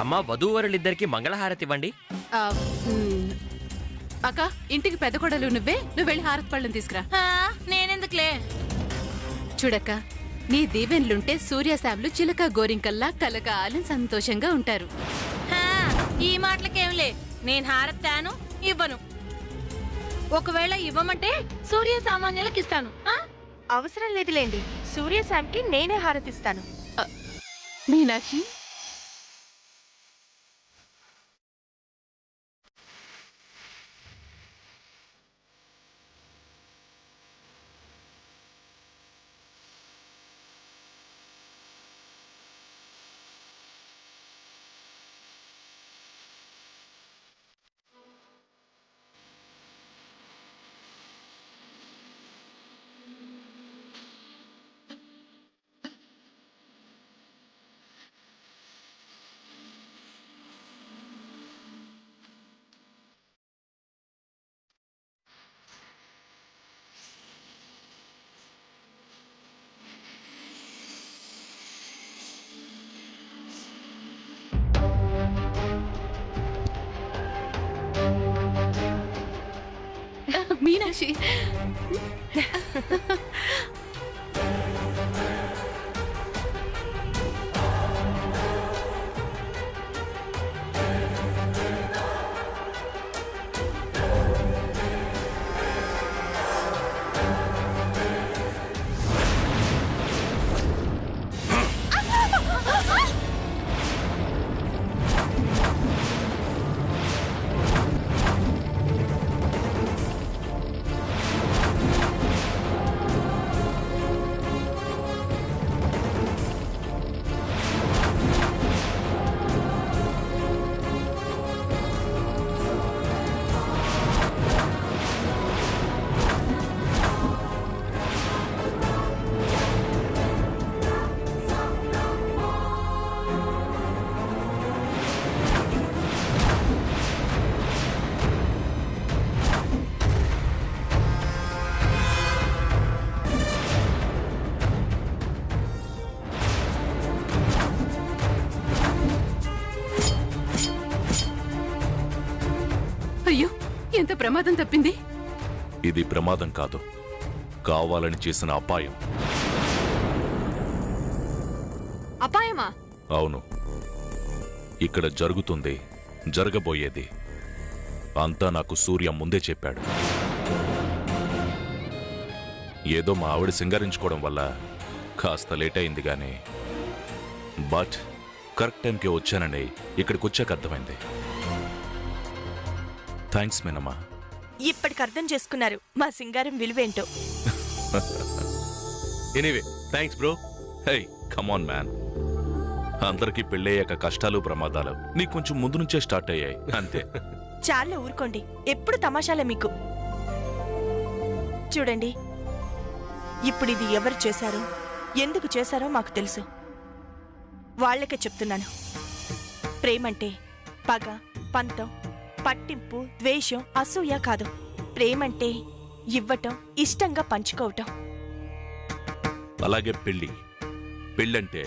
అమ్మా, వధూవరులిద్దరికి మంగళహారతి ఇవ్వండి. అక్క, ఇంటికి పెద్ద కొడలు నువ్వు వెళ్ళి హారతి పళ్ళని తీసుకురా. నేనెందుకులే. చూడక్క, నీ దీవెన్లుంటే సూర్యశాములు చిలక గోరింకల్లా కలకాలం సంతోషంగా ఉంటారు. ఈ మాటలకేంలే, నేను హారతి తాను ఇవ్వను. ఒకవేళ ఇవ్వమంటే సూర్య సామాన్యులకు ఇస్తాను. అవసరం లేదులేండి, సూర్యశామ్కి నేనే హారతిస్తాను. మీనాక్షి, మీనాక్షి, అయ్యో, ఎంత ప్రమాదం తప్పింది. ఇది ప్రమాదం కాదు, కావాలని చేసిన అపాయం. అపాయమా? అవును, ఇక్కడ జరుగుతుంది, జరగబోయేది అంతా నాకు సూర్య ముందే చెప్పాడు. ఏదో మా ఆవిడ సింగారించుకోవడం వల్ల కాస్త లేట్ అయింది గానీ, బట్ కరెక్ట్ టైంకే వచ్చానని ఇక్కడికి వచ్చాక అర్థమైంది. థ్యాంక్స్ మీనమ్మా. ఇప్పటికి అర్థం చేసుకున్నారు మా సింగారం విలువేంటో. Anyway thanks bro. Hey come on man, అందరికీ పెళ్ళయ్యాక కష్టాలు ప్రమాదాలు నీకు కొంచెం ముందు నుంచే స్టార్ట్ అయ్యాయి అంతే. చాలా ఊరుకోండి, ఎప్పుడు తమాషాలే మీకు. చూడండి, ఇప్పుడు ఇది ఎవరు చేశారో ఎందుకు చేశారో మాకు తెలుసు. వాళ్ళకే చెప్తున్నాను, ప్రేమంటే పగ, పంతం, పట్టింపు, ద్వేషం, అసూయ కాదు. ప్రేమంటే ఇవ్వటం, ఇష్టంగా పంచుకోవటం. అలాగే పెళ్లి. పెళ్ళంటే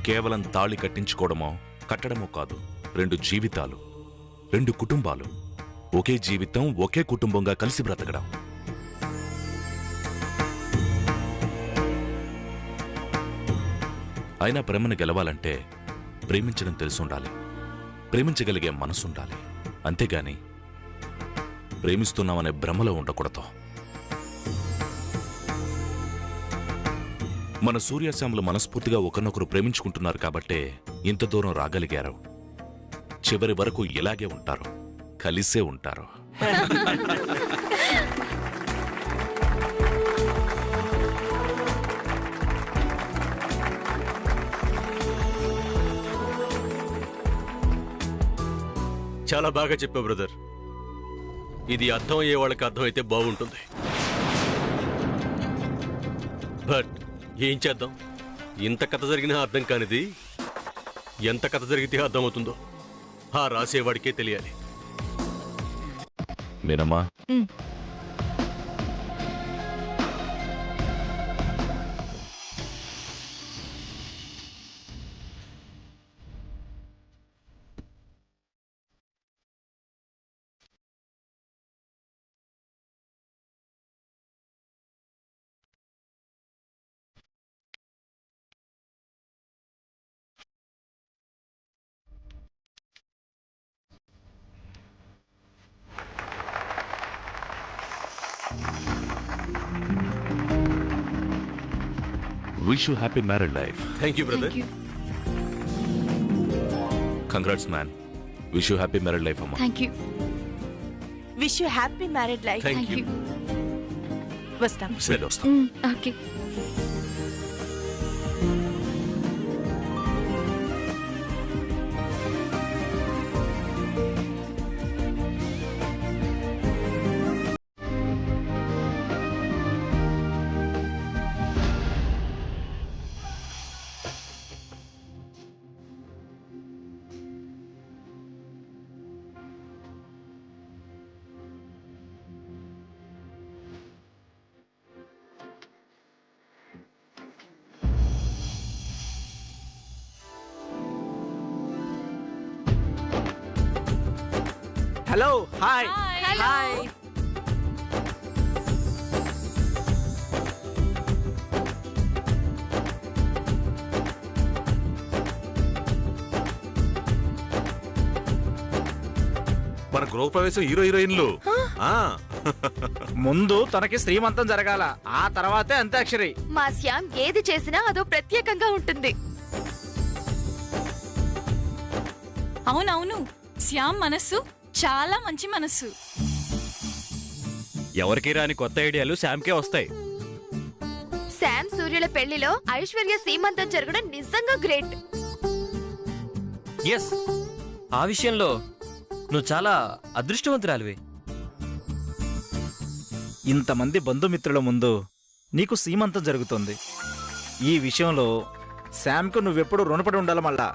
కేవలం తాళి కట్టించుకోవడమో కట్టడమో కాదు. 2 జీవితాలు, 2 కుటుంబాలు, ఒకే జీవితం, ఒకే కుటుంబంగా కలిసి బ్రతకడం. అయినా ప్రేమను గెలవాలంటే ప్రేమించడం తెలుసుండాలి, ప్రేమించగలిగే మనసుండాలి. అంతేగాని ప్రేమిస్తున్నామనే భ్రమలో ఉండకూడదు. మన సూర్యశ్యాములు మనస్ఫూర్తిగా ఒకరినొకరు ప్రేమించుకుంటున్నారు కాబట్టే ఇంత దూరం రాగలిగారు. చివరి వరకు ఇలాగే ఉంటారు, కలిసే ఉంటారు. చాలా బాగా చెప్పావు బ్రదర్. ఇది అర్థం అయ్యే వాళ్ళకి అర్థమైతే బాగుంటుంది. బట్ ఏం చేద్దాం, ఇంత కథ జరిగినా అర్థం కానిది ఎంత కథ జరిగితే అర్థమవుతుందో ఆ రాసేవాడికే తెలియాలి. మీనమ్మా, wish you happy married life. Thank you brother. Congrats man. Wish you happy married life అమ్మా. Thank you. Wish you happy married life. Thank you. వస్తాం. వెళ్ళొస్తాం. ఓకే. Hello, hi. హాయ్. మన గృహప్రవేశం హీరోయిన్లు. ముందు తనకి శ్రీమంతం జరగాల, ఆ తర్వాతే అంత్యాక్షరి. మా శ్యామ్ ఏది చేసినా అదో ప్రత్యేకంగా ఉంటుంది. అవునవును, శ్యామ్ మనస్సు చాలా మంచి మనస్సు. ఎవరికి రాని కొత్త ఐడియాలు శామ్కే వస్తాయి. శ్యామ్ సూర్యుల పెళ్లిలో ఐశ్వర్య సీమంతం జరగడం నిజంగా గ్రేట్. ఎస్, ఆ విషయంలో నువ్వు చాలా అదృష్టవంతురాలివి. ఇంతమంది బంధుమిత్రుల ముందు నీకు సీమంతం జరుగుతుంది. ఈ విషయంలో శామ్కు నువ్వెప్పుడు రుణపడి ఉండాలి మళ్ళా.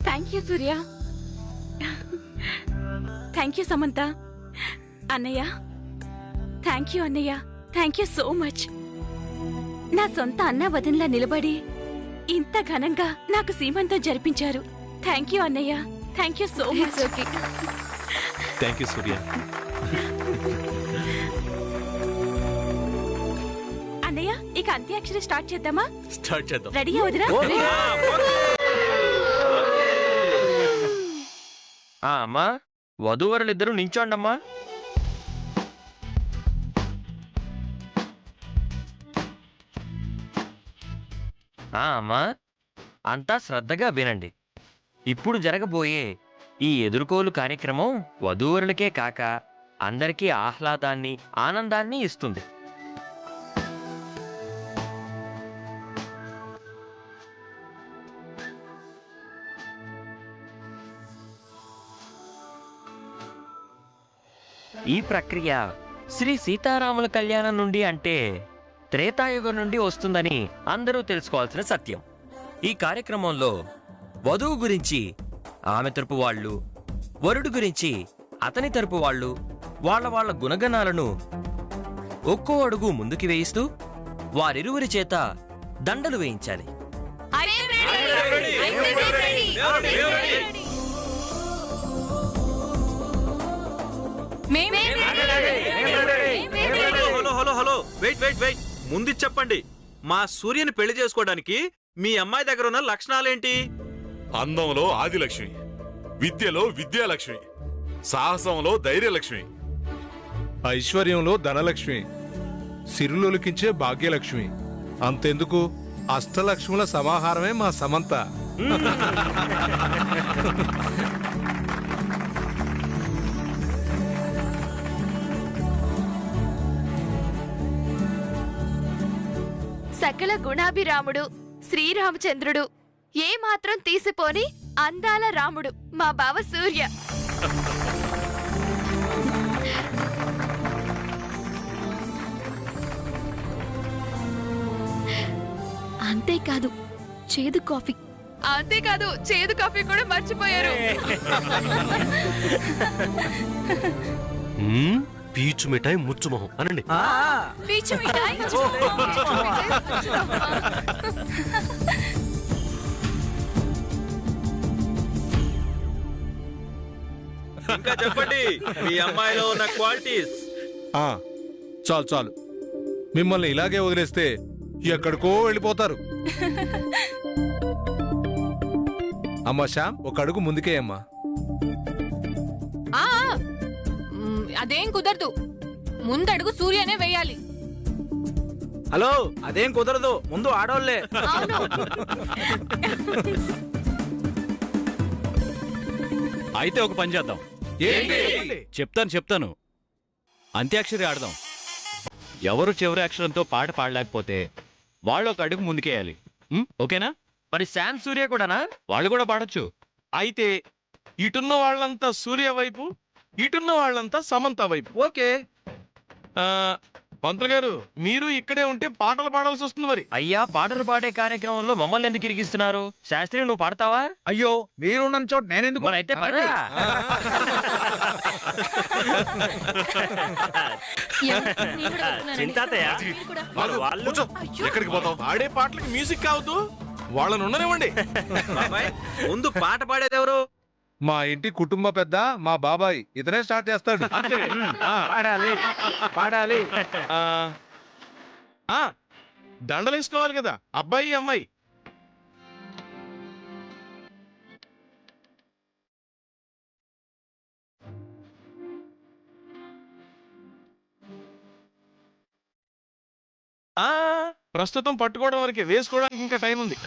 Thank you Surya. Thank you Samantha. అన్నయ్య, థ్యాంక్ యూ అన్నయ్య. Thank you so much. నా సొంత అన్న వదినలా నిలబడి ఇంత ఘనంగా నాకు సీమంతం జరిపించారు. థ్యాంక్ యూ అన్నయ్య. Thank you so much. Thank you Surya. అన్నయ్య, ఇక అంత్యాక్షరి స్టార్ట్ చేద్దామా? స్టార్ట్ చేద్దాం. రెడీ అవుదురా? అమ్మా, వధూవరులిద్దరూ నించోండమ్మా. అమ్మా, అంతా శ్రద్ధగా వినండి. ఇప్పుడు జరగబోయే ఈ ఎదుర్కోలు కార్యక్రమం వధూవరులకే కాక అందరికీ ఆహ్లాదాన్ని, ఆనందాన్ని ఇస్తుంది. ఈ ప్రక్రియ శ్రీ సీతారాముల కళ్యాణం నుండి అంటే త్రేతాయుగం నుండి వస్తుందని అందరూ తెలుసుకోవాల్సిన సత్యం. ఈ కార్యక్రమంలో వధువు గురించి ఆమె తరపు వాళ్ళు, వరుడు గురించి అతని తరపు వాళ్ళు వాళ్ళ గుణగణాలను ఒక్కో అడుగు ముందుకు వేయిస్తూ వారిరువురి చేత దండలు వేయించాలి. Hello, wait. ముందు చెప్పండి, మా సూర్యని పెళ్లి చేసుకోవడానికి మీ అమ్మాయి దగ్గర ఉన్న లక్షణాలేంటి? అందంలో ఆదిలక్ష్మి, విద్యలో విద్యాలక్ష్మి, సాహసంలో ధైర్యలక్ష్మి, ఐశ్వర్యంలో ధనలక్ష్మి, సిరులొలికించే భాగ్యలక్ష్మి. అంతెందుకు, అష్టలక్ష్ముల సమాహారమే మా సమంత. సకల గుణాభిరాముడు శ్రీరామచంద్రుడు, ఏ మాత్రం తీసిపోని అందాల రాముడు మా బావ సూర్య. అంతేకాదు చేదు కాఫీ కూడా మర్చిపోయారు. పీచు మిఠాయి ముచ్చుమొహం అనండి. పీచు మిఠాయి. ఇంకా చెప్పండి మీ అమ్మాయిలో ఉన్న క్వాలిటీస్. చాలు, మిమ్మల్ని ఇలాగే వదిలేస్తే ఎక్కడికో వెళ్ళిపోతారు. అమ్మా శ్యామ్, ఒక అడుగు ముందుకే అమ్మా. అదేం కుదరదు, ముందడుగు సూర్యనే వేయాలి. హలో, అదేం కుదరదు, ముందు ఆడోళ్లే. అయితే ఒక పని చేద్దాం. చెప్తాను. అంత్యాక్షరి ఆడదాం. ఎవరు చివరి అక్షరంతో పాట పాడలేకపోతే వాళ్ళు ఒక అడుగు ముందుకేయాలి. ఓకేనా? మరి శామ్, సూర్య కూడానా? వాళ్ళు కూడా పాడొచ్చు. అయితే ఇటున్న వాళ్ళంతా సూర్య వైపు, ఇటున్న వాళ్ళంతా సమంత వైపు. ఓకే. పంతులు గారు, మీరు ఇక్కడే ఉంటే పాటలు పాడాల్సి వస్తుంది. మరి అయ్యా, పాటలు పాడే కార్యక్రమంలో మమ్మల్ని ఎందుకు ఇరిగిస్తున్నారు? శాస్త్రి, నువ్వు పాడతావా? అయ్యో, మీరున్న చోట నేనెందుకు? మరి అయితే పడరా. చింతాతయ్య, ఎక్కడికి పోతాం? పాడే పాటలకు మ్యూజిక్ కావద్దు, వాళ్ళని ఉండనివ్వండి. ముందు పాట పాడేది ఎవరు? మా ఇంటి కుటుంబ పెద్ద మా బాబాయ్, ఇతనే స్టార్ట్ చేస్తాడు. పాడాలి. దండలు వేసుకోవాలి కదా అబ్బాయి అమ్మాయి. ఆ ప్రస్తుతం పట్టుకోవడం వరకే, వేసుకోవడానికి ఇంకా టైం ఉంది.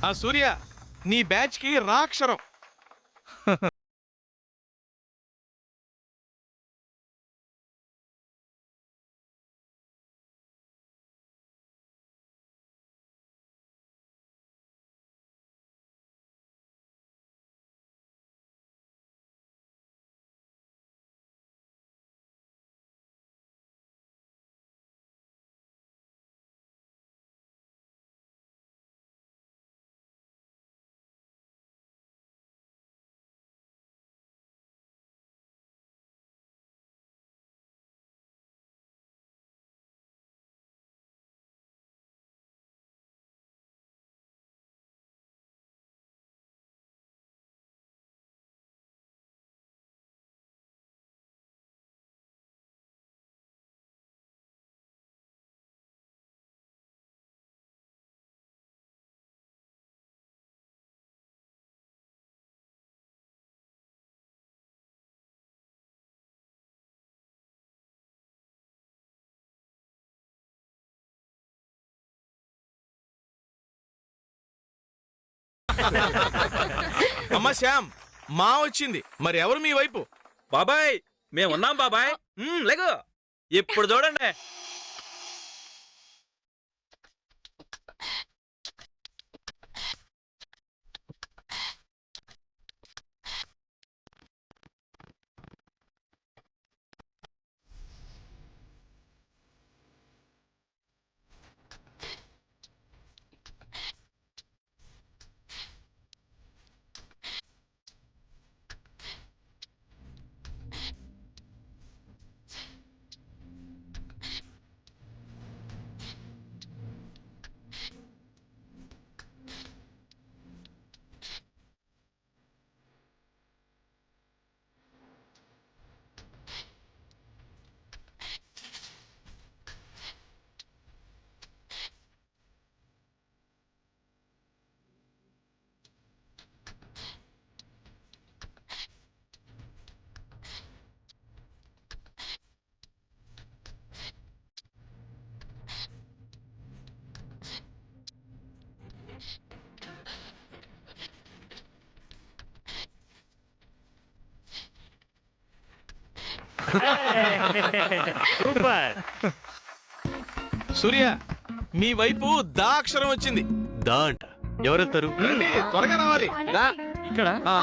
ఆ సూర్య, నీ బ్యాచ్ కి రా అక్షరం. అమ్మా శ్యామ్, మా వచ్చింది. మరి ఎవరు మీ వైపు? బాబాయ్ మేమున్నాం బాబాయ్. లేకు ఇప్పుడు చూడండి. సూర్య, మీ వైపు దా అక్షరం వచ్చింది. దా అంట ఎవరెత్తారు? త్వరగా రావాలి. ఇక్కడ ఆ,